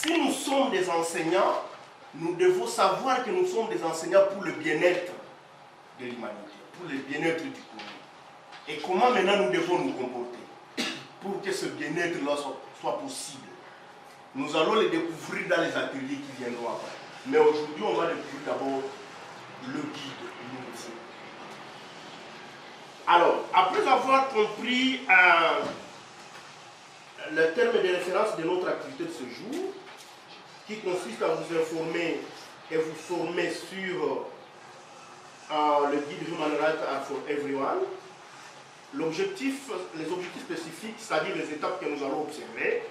si nous sommes des enseignants, nous devons savoir que nous sommes des enseignants pour le bien-être de l'humanité, pour le bien-être du commun. Et comment maintenant nous devons nous comporter pour que ce bien-être-là soit possible. Nous allons le découvrir dans les ateliers qui viendront après. Mais aujourd'hui, on va découvrir d'abord le guide. Alors, après avoir compris le terme de référence de notre activité de ce jour, qui consiste à vous informer et vous former sur le guide Human Rights are for Everyone, les objectifs spécifiques, c'est-à-dire les étapes que nous allons observer,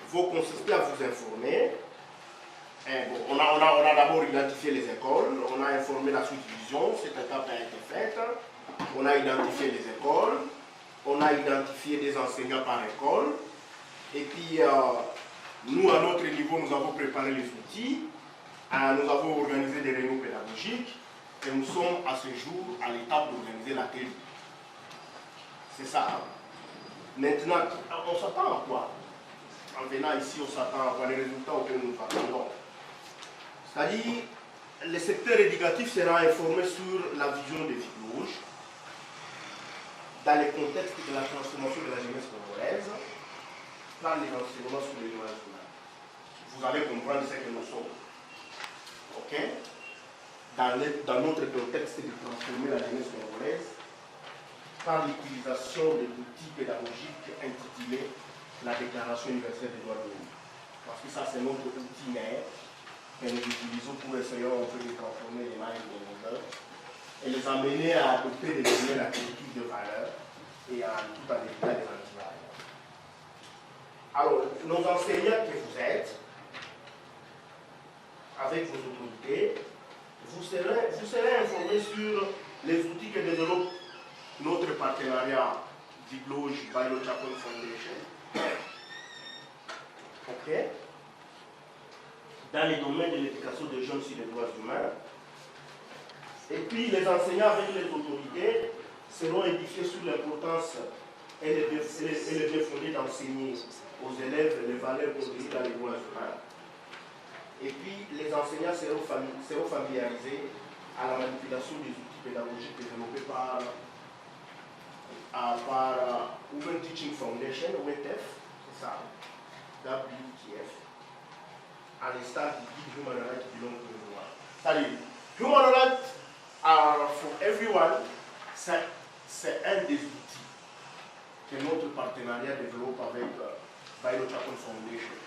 vont consister à vous informer. Bon, on a d'abord identifié les écoles, on a informé la sous-division, cette étape a été faite. On a identifié les écoles, on a identifié des enseignants par école, et puis nous, à notre niveau, nous avons préparé les outils, nous avons organisé des réunions pédagogiques, et nous sommes à ce jour à l'étape d'organiser l'atelier. C'est ça. Hein? Maintenant, on s'attend à quoi? En venant ici, on s'attend à voir les résultats auxquels nous attendons. C'est-à-dire, le secteur éducatif sera informé sur la vision des Vigloges, dans le contexte de la transformation de la jeunesse congolaise, par les renseignements sur les droits humains. Vous allez comprendre ce que nous sommes. Ok? Dans notre contexte de transformer la jeunesse congolaise, par l'utilisation de l'outil pédagogique intitulé la Déclaration universelle des droits de l'homme. Parce que ça, c'est notre outil mère que nous utilisons pour essayer un peu de transformer les minds de nos œuvres et les amener à adopter des données la politique de valeur et à tout en évitant les anti-valeurs. Alors, nos enseignants que vous êtes, avec vos autorités, vous serez informés sur les outils que développe notre partenariat Vigloge Bailo Chapel Foundation. Ok? Dans les domaines de l'éducation des jeunes sur les droits humains. Et puis les enseignants avec les autorités seront édifiés sur l'importance et le bien fondé d'enseigner aux élèves les valeurs contenues dans les droits humains. Et puis les enseignants seront familiarisés à la manipulation des outils pédagogiques développés par Women Teaching Foundation, WTF, c'est ça, WTF, à l'instar du guide Human Rights belong to everyone. C'est-à-dire, Human Rights are for everyone, c'est un des outils que notre partenariat développe avec Bailo Chapel Foundation.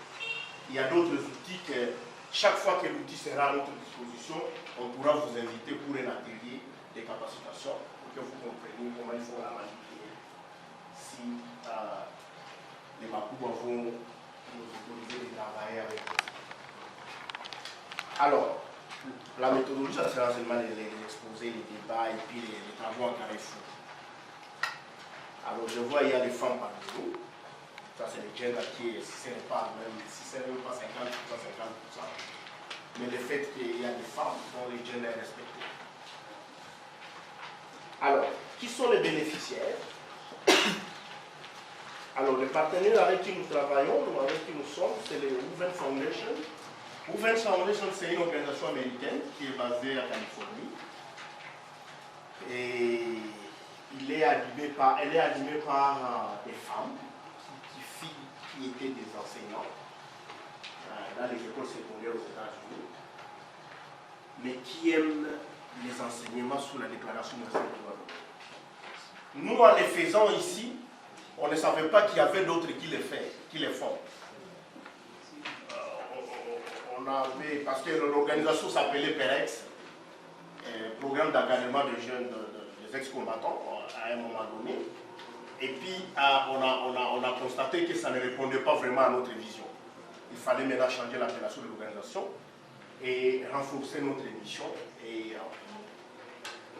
Il y a d'autres outils que chaque fois que l'outil sera à notre disposition, on pourra vous inviter pour un atelier de capacitation pour que vous compreniez comment il faut la manipuler. Si les Makouba vont nous autoriser de travailler avec eux. Alors, la méthodologie, ça sera seulement l'exposé, les débats et puis les travaux en carrefour. Alors, je vois, il y a des femmes parmi nous. Ça, c'est le gender qui est, si ce n'est pas même, si ce n'est pas 50%, 50%. Mais le fait qu'il y a des femmes dont le gender est respecté. Alors, qui sont les bénéficiaires? Alors, les partenaires avec qui nous travaillons, avec qui nous sommes, c'est le Woven Foundation. Woven Foundation, c'est une organisation américaine qui est basée en Californie. Et elle est animée par des femmes, qui étaient des enseignants dans les écoles secondaires aux États-Unis, mais qui aiment les enseignements sous la Déclaration universelle des droits de l'homme. Nous, en les faisant ici, on ne savait pas qu'il y avait d'autres qui les font. Parce que l'organisation s'appelait PEREX, Programme d'encadrement des jeunes, des ex-combattants, à un moment donné. Et puis, on a constaté que ça ne répondait pas vraiment à notre vision. Il fallait maintenant changer l'appellation de l'organisation et renforcer notre mission. Et,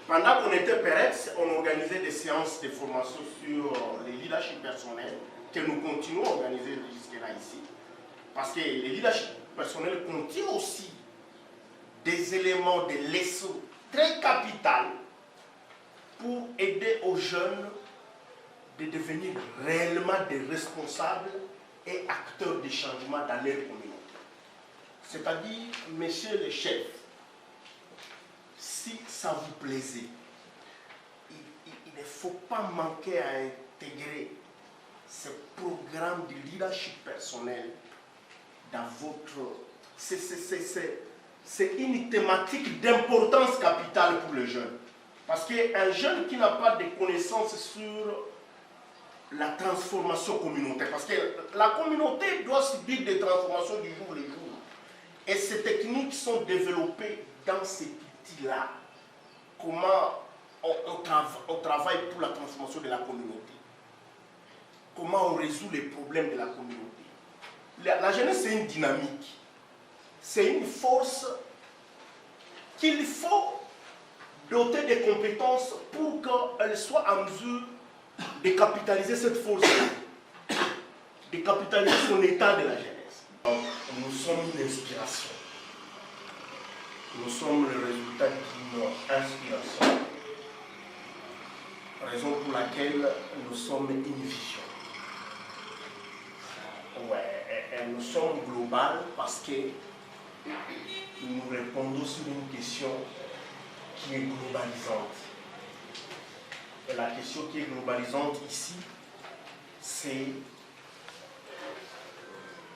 pendant qu'on était PEREX, on organisait des séances de formation sur les leadership personnels que nous continuons à organiser jusque-là ici. Parce que les leadership personnels contiennent aussi des éléments, des leçons très capitales pour aider aux jeunes de devenir réellement des responsables et acteurs de changement dans leur communauté. C'est-à-dire, messieurs les chefs, si ça vous plaisait, il ne faut pas manquer à intégrer ce programme de leadership personnel dans votre... C'est une thématique d'importance capitale pour les jeunes. Parce qu'un jeune qui n'a pas de connaissances sur la transformation communautaire, parce que la communauté doit subir des transformations du jour le jour. Et ces techniques sont développées dans ces outils-là. Comment on travaille pour la transformation de la communauté. Comment on résout les problèmes de la communauté. La jeunesse, c'est une dynamique. C'est une force qu'il faut doter de compétences pour qu'elle soit en mesure de capitaliser cette force-là, de capitaliser son état de la jeunesse. Nous sommes une inspiration. Nous sommes le résultat d'une inspiration. Raison pour laquelle nous sommes une vision. Ouais, et nous sommes globales parce que nous répondons sur une question qui est globalisante. Et la question qui est globalisante ici, c'est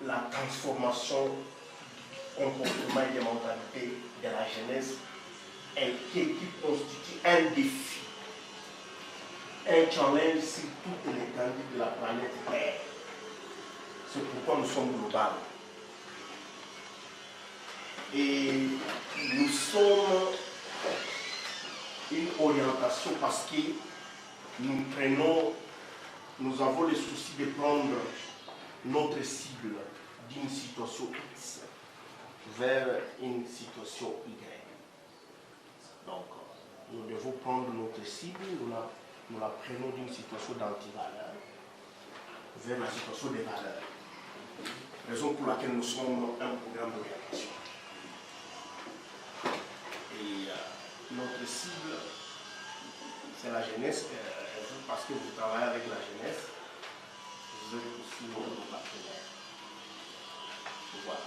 la transformation du comportement et des mentalités de la jeunesse et qui constitue un défi, un challenge sur toute l'étendue de la planète Terre. C'est pourquoi nous sommes globales. Et nous sommes une orientation parce que nous avons le souci de prendre notre cible d'une situation X vers une situation Y. Donc, nous devons prendre notre cible, nous la prenons d'une situation d'antivaleur vers la situation des valeurs. Raison pour laquelle nous sommes un programme d'orientation. Et notre cible, c'est la jeunesse, parce que vous travaillez avec la jeunesse, vous êtes aussi nos partenaires. Voilà.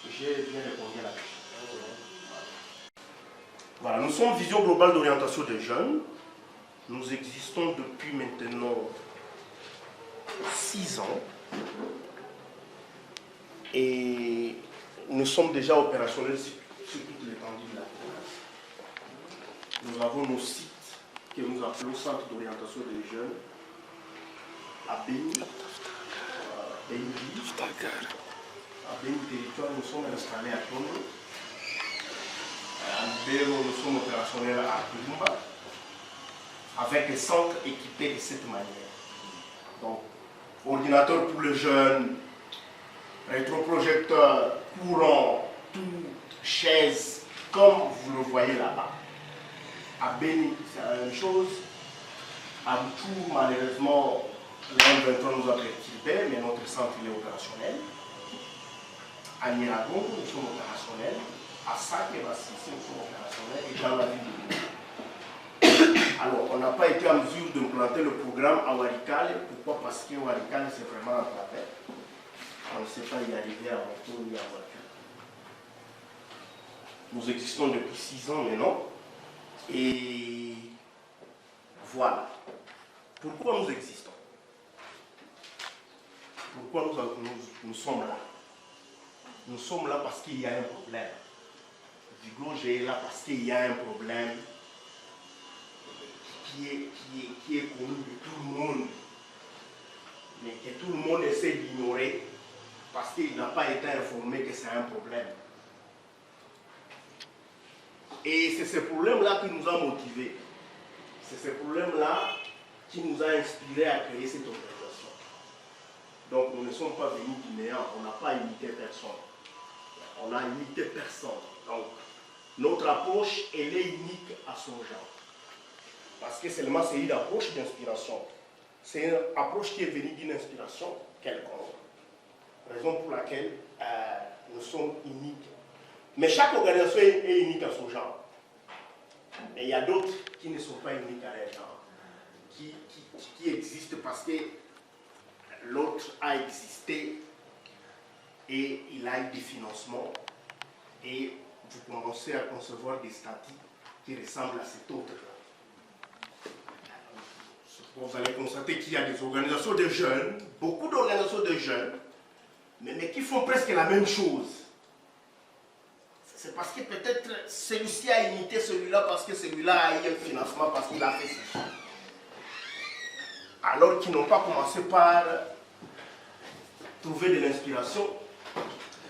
J'ai bien répondu à la question. Voilà, nous sommes Vision Globale d'Orientation des Jeunes. Nous existons depuis maintenant 6 ans. Et nous sommes déjà opérationnels sur toute l'étendue de la province. Nous avons nos sites que nous appelons Centre d'orientation des jeunes à Béni, à Béni Territoire, nous sommes installés à Tono. À Béro, nous sommes opérationnels à Kirumba, avec des centres équipés de cette manière. Donc, ordinateur pour les jeunes, rétroprojecteur, courant, tout, chaise, comme vous le voyez là-bas. À Béni, c'est la même chose. À Boutou, malheureusement, l'M23 nous a perturbé, mais notre centre est opérationnel. À Niragon, nous sommes opérationnels. À Sac et Bassissi, nous sommes opérationnels. Et dans la ville de Béni. Alors, on n'a pas été en mesure d'implanter le programme à Walikale. Pourquoi? Parce que Walikale, c'est vraiment un travers. On ne sait pas y arriver à moto ni à voiture. Nous existons depuis 6 ans maintenant. Et voilà. Pourquoi nous existons? Pourquoi nous sommes là? Nous sommes là parce qu'il y a un problème. Vigloge est là parce qu'il y a un problème qui est connu de tout le monde, mais que tout le monde essaie d'ignorer parce qu'il n'a pas été informé que c'est un problème. Et c'est ce problème-là qui nous a motivés. C'est ce problème-là qui nous a inspirés à créer cette organisation. Donc nous ne sommes pas venus du néant, on n'a pas imité personne. On n'a imité personne. Donc notre approche, elle est unique à son genre. Parce que seulement c'est une approche d'inspiration. C'est une approche qui est venue d'une inspiration quelconque. Raison pour laquelle nous sommes uniques. Mais chaque organisation est unique à son genre. Mais il y a d'autres qui ne sont pas uniques à leur genre. Qui existent parce que l'autre a existé et il a eu des financements et vous commencez à concevoir des statuts qui ressemblent à cet autre-là. Vous allez constater qu'il y a des organisations de jeunes, beaucoup d'organisations de jeunes, mais qui font presque la même chose. C'est parce que peut-être celui-ci a imité celui-là parce que celui-là a eu un financement parce qu'il a fait ça. Alors qu'ils n'ont pas commencé par trouver de l'inspiration,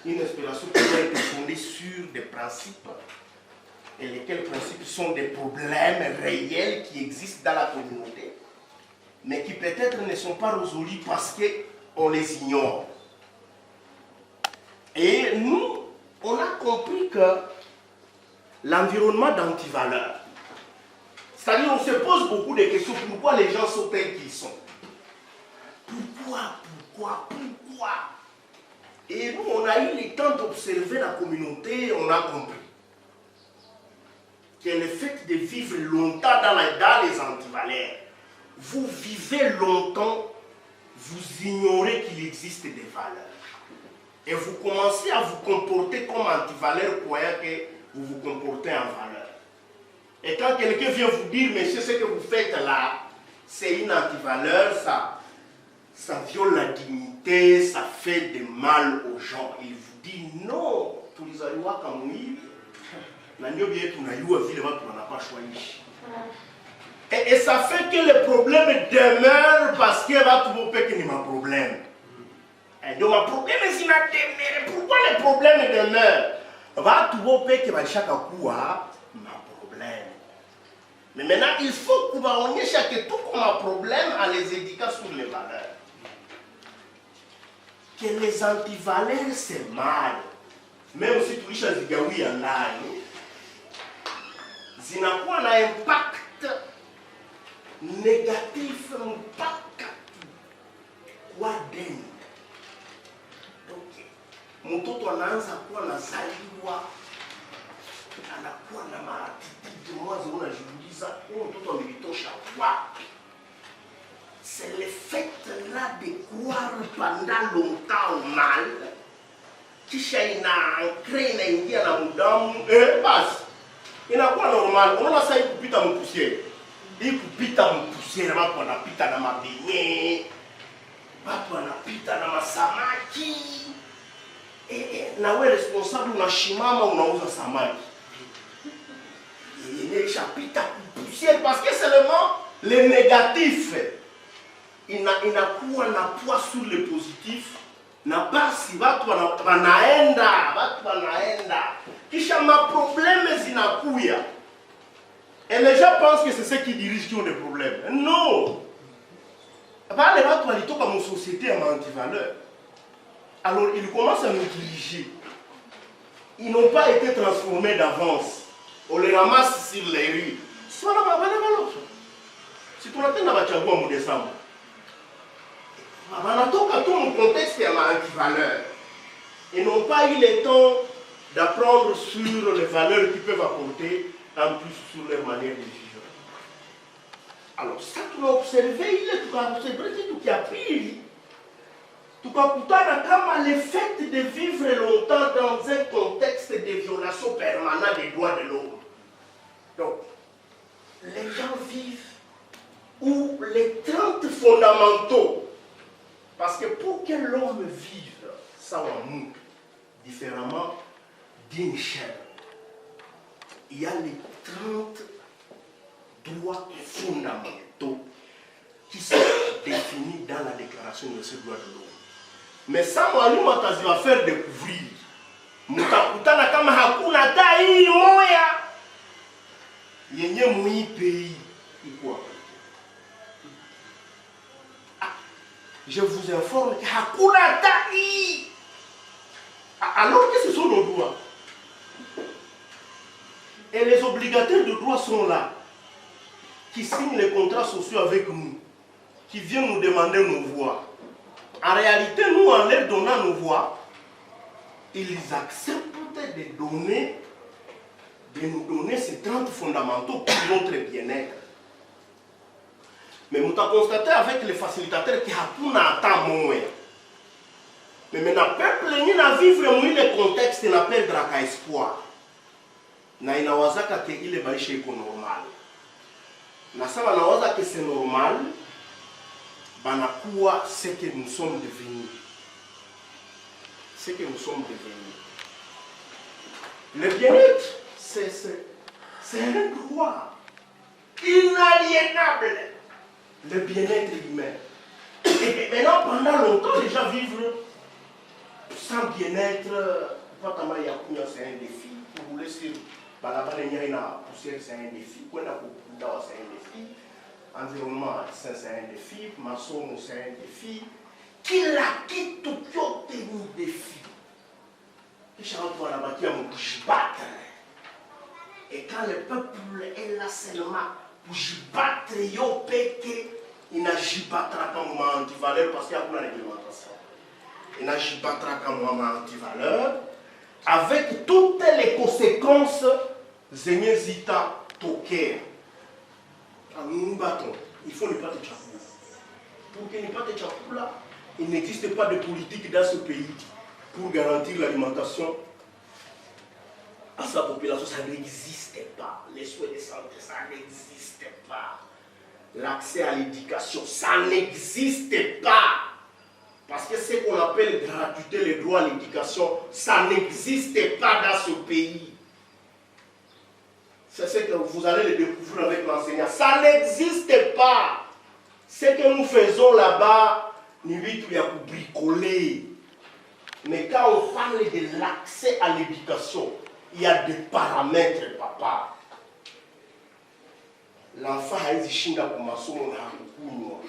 une inspiration qui doit être fondée sur des principes, et lesquels principes sont des problèmes réels qui existent dans la communauté, mais qui peut-être ne sont pas résolus parce qu'on les ignore. Et nous, on a compris que l'environnement d'antivaleurs, c'est-à-dire on se pose beaucoup de questions, pourquoi les gens sont tels qu'ils sont? Pourquoi? Et nous, on a eu le temps d'observer la communauté, on a compris que le fait de vivre longtemps dans les antivaleurs, vous vivez longtemps, vous ignorez qu'il existe des valeurs. Et vous commencez à vous comporter comme antivaleur, croyant que vous vous comportez en valeur. Et quand quelqu'un vient vous dire, monsieur, ce que vous faites là, c'est une antivaleur, ça viole la dignité, ça fait du mal aux gens. Il vous dit non, tous les aliwa kamui, et ça fait que le problème demeure parce que là, tout le monde peut qu'il y a un problème. Et donc, le problème est demeure. Pourquoi le problème demeure? Va tout le monde peut qu'il y a chaque coup un problème. Mais maintenant, il faut qu'on ait chaque tout comme un problème en les éduquant sur les valeurs. Que les antivaleurs, c'est mal. Même si tu as dit oui en ligne, ça n'a pas un impact négatif, impact quoi d'un. Donc, mon anaanza kuwa nazaliwa anakuwa na maatitude mwanzo unajiuliza huyu mtoto amelitosha wapi? C'est le fait là de croire pendant longtemps au mal, kisha inaankré inaingia na mudamu, basi inakuwa normal. Unaona sasa kupita mpusiere, hii kupita mpusiere, watu wanapita na mabenye, watu wanapita na masamaki, na wewe responsable unashimama unauza samaki. Inachapita poussière parce que seulement le négatif inakuwa na poids sur le positif, na basi watu wanaenda kisha maprobleme zinakuya et les gens pensent que c'est ceux qui dirigent qui ont des problèmes. Non, les watu walitoka mu société ya antivaleur, alors ils commencent à nous diriger. Ils n'ont pas été transformés d'avance. On les ramasse sur les rues. Si on a un décembre, on a tout le contexte qui est antivaleur. Ils n'ont pas eu le temps d'apprendre sur les valeurs qu'ils peuvent apporter, en plus sur leur manière de vivre. Alors, ça, tu l'as observé, tu as observé tout qui a pris. Tu as le fait de vivre longtemps dans un contexte de violation permanente des droits de l'homme. Donc, les gens vivent où les 30 fondamentaux, parce que pour que l'homme vive, ça on montre différemment d'une chaîne, il y a les 30 droits fondamentaux qui sont définis dans la déclaration de ces droits de l'homme. Mais ça, moi, je vais faire découvrir. Mutakutana kama hakuna tai moya yenye mui pays iko. Je vous informe que hakuna tai. Alors que ce sont nos droits. Et les obligataires de droits sont là, qui signent les contrats sociaux avec nous, qui viennent nous demander nos voix. En réalité, nous, en leur donnant nos voix, ils acceptent de nous donner ces 30 fondamentaux pour notre bien-être. Mais nous avons constaté avec les facilitateurs qu'il y a tout un temps moins. Mais maintenant, peuple ni na vivre mouille le contexte na perdre ka espoir. Na inawazaka ke ile maisha iko normal. Na saba nawaza que c'est normal, banakuwa ce que nous sommes devenus. Ce que nous sommes devenus. Le bien-être, c'est un droit inaliénable. Le bien-être humain. Et maintenant, pendant longtemps, déjà vivre sans bien-être, c'est un défi. Pour rouler sur la poussière, c'est un défi. C'est un défi. Environnement, c'est un défi. Maçon, c'est un défi. Qui l'a quitté tout un défi. Et quand le peuple est là seulement pour battre, il n'a pas comme moi anti-valeur parce qu'il y a une réglementation. Il n'a pas comme moi anti-valeur avec toutes les conséquences zénézita toquer. Nous nous battons. Il faut ne pas te chapou. Pour qu'il n'y ait pas de chapou là, il n'existe pas de politique dans ce pays pour garantir l'alimentation à sa population. Ça n'existe pas. Les soins de santé, ça n'existe pas. L'accès à l'éducation, ça n'existe pas. Parce que ce qu'on appelle gratuité, le droit à l'éducation, ça n'existe pas dans ce pays. C'est ce que vous allez le découvrir avec l'enseignant. Ça n'existe pas. Ce que nous faisons là-bas, nous pour bricoler. Mais quand on parle de l'accès à l'éducation, il y a des paramètres, papa. L'enfant a été chinga pour ma somme na kukunywa.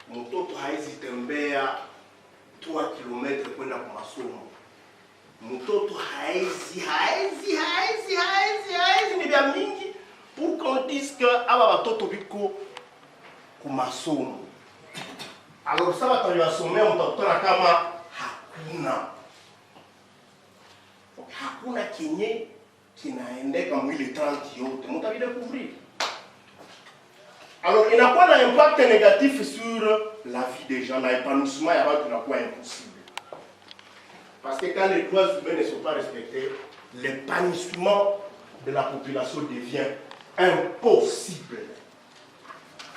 Mtoto haizi tembea 3 km kwenda kwa masomo. Mtoto haizi ni vya mingi pour qu'on dise que aba batoto biko ku masomo. Alors ça va tuliwasomea mtakutana kama hakuna. Hakuna kenye kinaendeka mwili 30 yote. Mtavidécouvrir. Alors, il n'a pas d'impact négatif sur la vie des gens. L'épanouissement, il n'y a pas impossible. Parce que quand les droits humains ne sont pas respectés, l'épanouissement de la population devient impossible.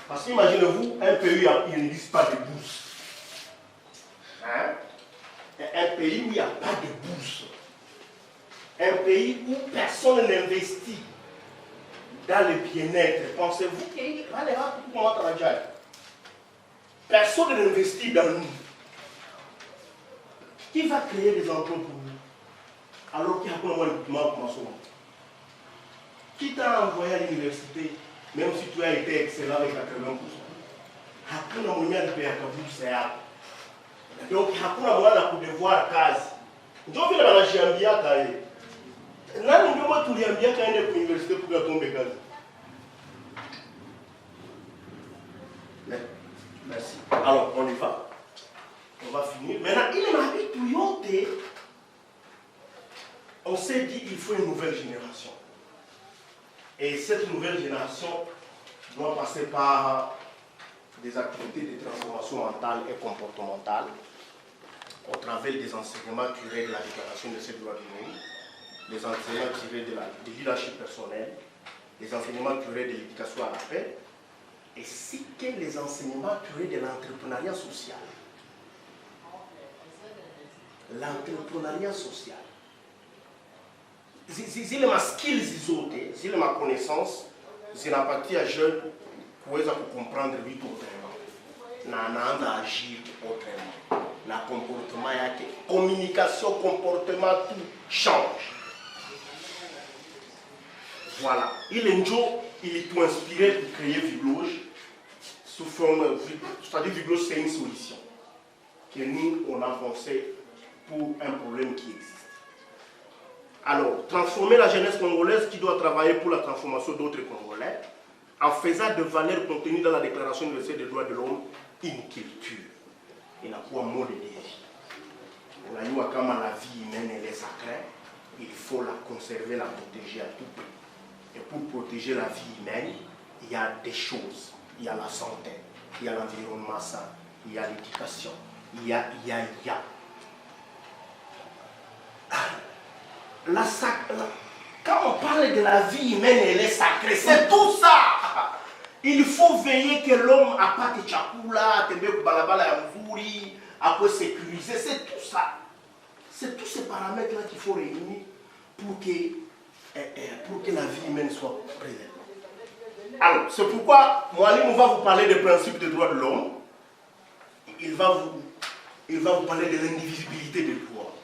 Parce qu'imaginez-vous, un pays où il n'existe pas de bourse. Hein? Un pays où il n'y a pas de bourse. Un pays où personne n'investit dans le bien-être. Pensez-vous qu'il va les rendre pour comment travailler? Personne n'investit dans nous. Qui va créer des emplois pour nous? Alors qu'il y a pas moins de documents pour maçon. Qui t'a envoyé à l'université, même si tu as été excellent avec 80%? Hakuna mwenye alipea kabisa yako. Donc hakuna mwana kudevoir kazi. Ndio vile wanajiambia kae. Nani ndio mwa tuliambia kaende kwa université pour atombe kazi? Merci. Alors on y va. On va finir. Maintenant, il m'a dit tout. On s'est dit qu'il faut une nouvelle génération. Et cette nouvelle génération doit passer par des activités de transformation mentale et comportementale au travers des enseignements tirés de la déclaration de ces droits de l'homme, les enseignements tirés du leadership personnel, les enseignements tirés de l'éducation à la paix, ainsi que les enseignements tirés de l'entrepreneuriat social. L'entrepreneuriat social. Zile ma skills zote, zile ma connaissance, zinapatia jeune kuweza kukomprendre vitu autrement. Na anaanza agir autrement. Na comportement yake, communication, comportement, tout change. Voilà. Il est inspiré pour créer Vibloge sous forme, c'est-à-dire Vibloge c'est une solution que nous on a pensé pour un problème qui existe. Alors, transformer la jeunesse congolaise qui doit travailler pour la transformation d'autres Congolais en faisant de valeurs contenues dans la Déclaration universelle des droits de l'homme une culture. Il n'a pas un mot de vie. On a eu comme la vie humaine elle est sacrée, il faut la conserver, la protéger à tout prix. Et pour protéger la vie humaine, il y a des choses. Il y a la santé, il y a l'environnement sain, il y a l'éducation, Quand on parle de la vie humaine, elle est sacrée. C'est tout ça. Il faut veiller que l'homme n'a pas de chakula, de balabala ya mzuri, après sécuriser. C'est tout ça. C'est tous ces paramètres-là qu'il faut réunir pour que la vie humaine soit préservée. Alors, c'est pourquoi Moualim va vous parler des principes des droits de l'homme. Il va vous parler de l'indivisibilité des droits.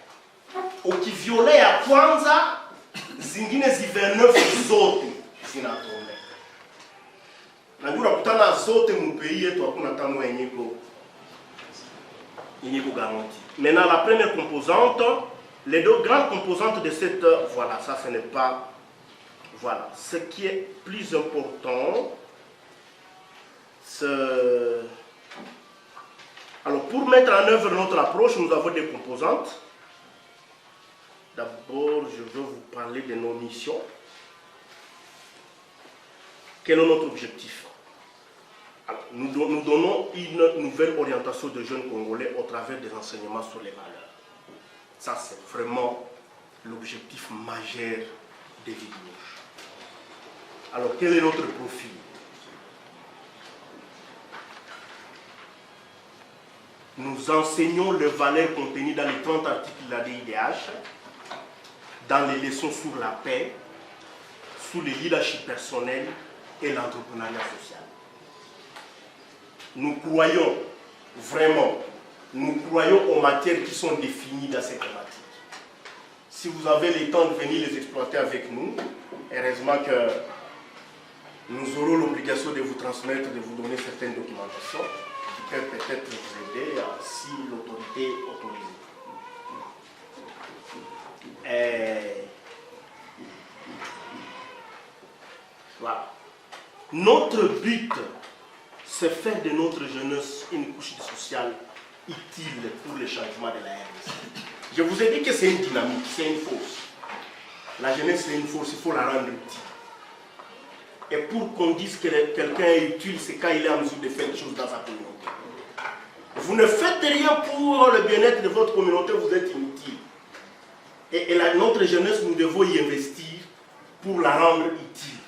Ukiviolea ya kwanza, zingine zi29 zote zinatolea. Najua kutana zote mpei yetu hakuna tano yenye garantie. Maintenant, la première composante, les deux grandes composantes de cette, voilà, ça ce n'est pas, voilà, ce qui est plus important, c'est, alors pour mettre en œuvre notre approche, nous avons des composantes. D'abord, je veux vous parler de nos missions. Quel est notre objectif? Alors, nous donnons une nouvelle orientation de jeunes Congolais au travers des enseignements sur les valeurs. Ça, c'est vraiment l'objectif majeur des vidéos. Alors, quel est notre profil? Nous enseignons les valeurs contenues dans les 30 articles de la DIDH, dans les leçons sur la paix, sur le leadership personnel et l'entrepreneuriat social. Nous croyons vraiment, nous croyons aux matières qui sont définies dans ces thématiques. Si vous avez le temps de venir les exploiter avec nous, heureusement que nous aurons l'obligation de vous transmettre, de vous donner certaines documentations qui peuvent peut-être vous aider si l'autorité autorise. Voilà. Notre but, c'est faire de notre jeunesse une couche sociale utile pour le changement de la RDC. Je vous ai dit que c'est une dynamique, c'est une force. La jeunesse, c'est une force, il faut la rendre utile. Et pour qu'on dise que quelqu'un est utile, c'est quand il est en mesure de faire des choses dans sa communauté. Vous ne faites rien pour le bien-être de votre communauté, vous êtes inutile. Et notre jeunesse, nous devons y investir pour la rendre utile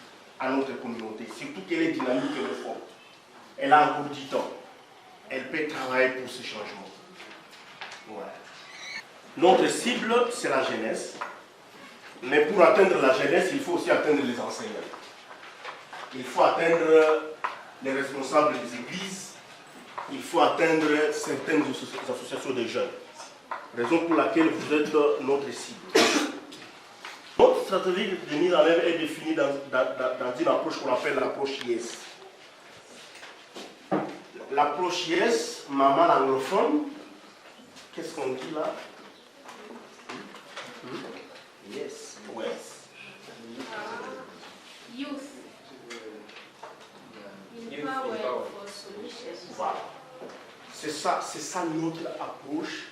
à notre communauté. Surtout qu'elle est dynamique et forte. Elle a encore du temps. Elle peut travailler pour ce changement. Ouais. Notre cible, c'est la jeunesse. Mais pour atteindre la jeunesse, il faut aussi atteindre les enseignants. Il faut atteindre les responsables des églises. Il faut atteindre certaines associations de jeunes. Raison pour laquelle vous êtes notre cible. Notre stratégie de mise en œuvre est définie dans une approche qu'on appelle l'approche YES. L'approche YES, maman l'anglophone, qu'est-ce qu'on dit là? Yes, yes. Youth. Empowered for solutions. Voilà. C'est ça notre approche.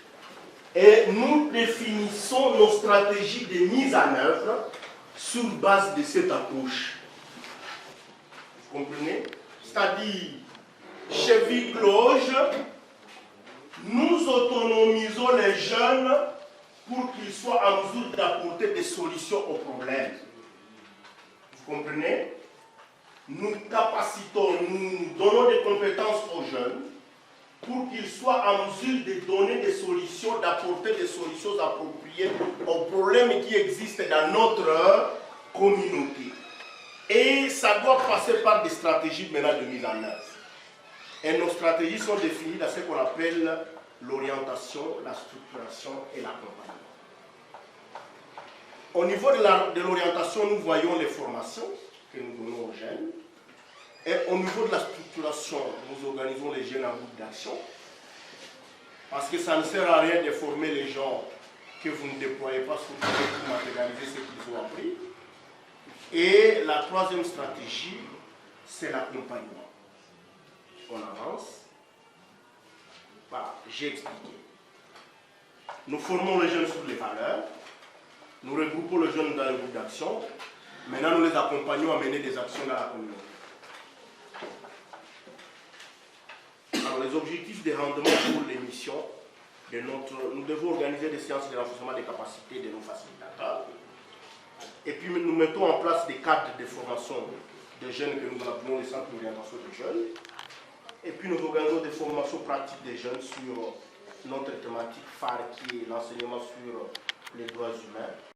Et nous définissons nos stratégies de mise en œuvre sur base de cette approche. Vous comprenez? C'est-à-dire, cheville cloche, nous autonomisons les jeunes pour qu'ils soient en mesure d'apporter des solutions aux problèmes. Vous comprenez? Nous capacitons, nous donnons des compétences aux jeunes pour qu'ils soient en mesure de donner des solutions, d'apporter des solutions appropriées aux problèmes qui existent dans notre communauté. Et ça doit passer par des stratégies maintenant de mise en œuvre. Et nos stratégies sont définies dans ce qu'on appelle l'orientation, la structuration et l'accompagnement. Au niveau de l'orientation, nous voyons les formations que nous donnons aux jeunes. Et au niveau de la structuration, nous organisons les jeunes en groupe d'action. Parce que ça ne sert à rien de former les gens que vous ne déployez pas sur le terrain pour matérialiser ce qu'ils ont appris. Et la troisième stratégie, c'est l'accompagnement. On avance. Voilà, j'ai expliqué. Nous formons les jeunes sur les valeurs. Nous regroupons les jeunes dans les groupes d'action. Maintenant, nous les accompagnons à mener des actions dans la communauté. Alors, les objectifs de rendement pour les missions nous devons organiser des séances de renforcement des capacités de nos facilitateurs. Et puis nous mettons en place des cadres de formation des jeunes que nous appelons les centres d'orientation des jeunes. Et puis nous organisons des formations pratiques des jeunes sur notre thématique phare qui est l'enseignement sur les droits humains.